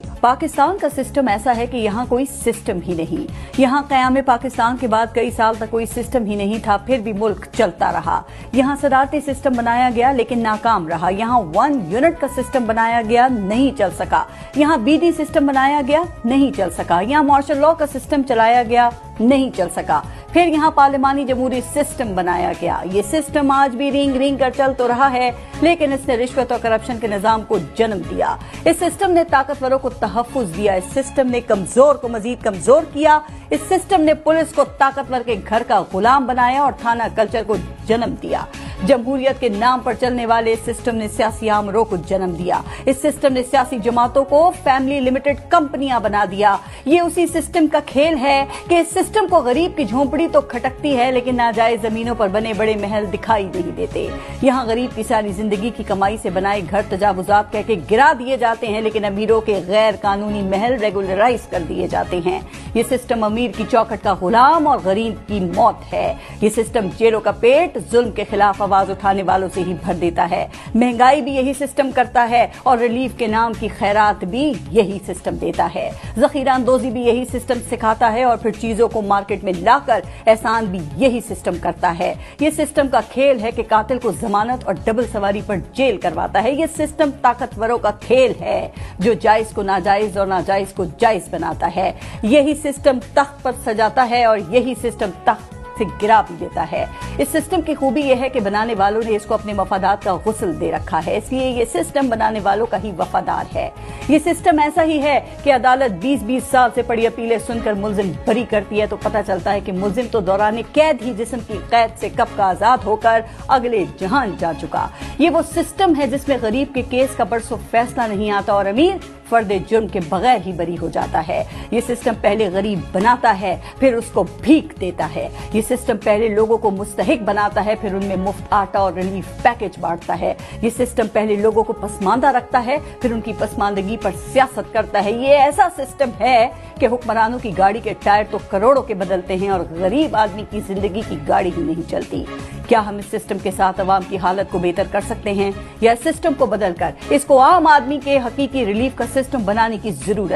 पाकिस्तान का सिस्टम ऐसा है कि यहाँ कोई सिस्टम ही नहीं। यहाँ क़याम पाकिस्तान के बाद कई साल तक कोई सिस्टम ही नहीं था, फिर भी मुल्क चलता रहा। यहाँ सदारती सिस्टम बनाया गया लेकिन नाकाम रहा। यहाँ 1 यूनिट का सिस्टम बनाया गया, नहीं चल सका। यहाँ बीडी सिस्टम बनाया गया, नहीं चल सका। यहाँ मार्शल लॉ का सिस्टम चलाया गया, नहीं चल सका। फिर यहाँ पार्लिमानी जमहूरी सिस्टम बनाया गया। ये सिस्टम आज भी रिंग रिंग कर चल तो रहा है, लेकिन इसने रिश्वत और करप्शन के निजाम को जन्म दिया। इस सिस्टम ने ताकतवरों को तहफ्फुज दिया। इस सिस्टम ने कमजोर को मजीद कमजोर किया। इस सिस्टम ने पुलिस को ताकतवर के घर का गुलाम बनाया और थाना कल्चर को जन्म दिया। जमहूरियत के नाम पर चलने वाले इस सिस्टम ने सियासी आमरों को जन्म दिया। इस सिस्टम ने सियासी जमातों को फैमिली लिमिटेड कंपनियां बना दिया। ये उसी सिस्टम का खेल है कि इस सिस्टम को गरीब की झोंपड़ी तो खटकती है, लेकिन नाजायज जमीनों पर बने बड़े महल दिखाई नहीं देते। यहाँ गरीब की सारी जिंदगी की कमाई से बनाए घर तजावुजात कह के गिरा दिए जाते हैं, लेकिन अमीरों के गैर कानूनी महल रेगुलराइज कर दिए जाते हैं। ये सिस्टम अमीर की चौखट का गुलाम और गरीब की मौत है। ये सिस्टम जेलों का पेट जुल्म के खिलाफ आवाज उठाने वालों से ही भर देता है। महंगाई भी यही सिस्टम करता है और रिलीफ के नाम की खैरात भी यही सिस्टम देता है। जखीरा अंदोजी भी यही सिस्टम सिखाता है और फिर चीजों को मार्केट में लाकर एहसान भी यही सिस्टम करता है। ये सिस्टम का खेल है कि कातिल को जमानत और डबल सवारी पर जेल करवाता है। ये सिस्टम ताकतवरों का खेल है जो जायज को नाजायज और नाजायज को जायज बनाता है। यही सिस्टम तख्त पर सजाता है और यही सिस्टम तख्त से गिरा भी देता है। इस सिस्टम की खूबी यह है कि बनाने वालों ने इसको अपने मफादात का गुस्ल दे रखा है, इसलिए ये सिस्टम बनाने वालों का ही वफादार है। ये सिस्टम ऐसा ही है कि अदालत 20-20 साल से पड़ी अपीलें सुनकर मुल्जिम बरी करती है तो पता चलता है कि मुल्जिम तो दौरान कैद ही जिस्म की कैद से कब का आजाद होकर अगले जहान जा चुका। ये वो सिस्टम है जिसमें गरीब के केस का बरसों फैसला नहीं आता और अमीर फर्दे जुर्म के बगैर ही बरी हो जाता है। ये सिस्टम पहले गरीब बनाता है, फिर उसको भीख देता है। ये सिस्टम पहले लोगों को मुस्तहिक बनाता है, फिर उनमें मुफ्त आटा और रिलीफ पैकेज बांटता है। ये सिस्टम पहले लोगों को पसमानदा रखता है, फिर उनकी पसमानदगी पर सियासत करता है। ये ऐसा सिस्टम है कि हुक्मरानों की गाड़ी के टायर तो करोड़ों के बदलते हैं और गरीब आदमी की जिंदगी की गाड़ी ही नहीं चलती। क्या हम इस सिस्टम के साथ अवाम की हालत को बेहतर कर सकते हैं या इस सिस्टम को बदलकर इसको आम आदमी के हकीकी रिलीफ का सिस्टम बनाने की जरूरत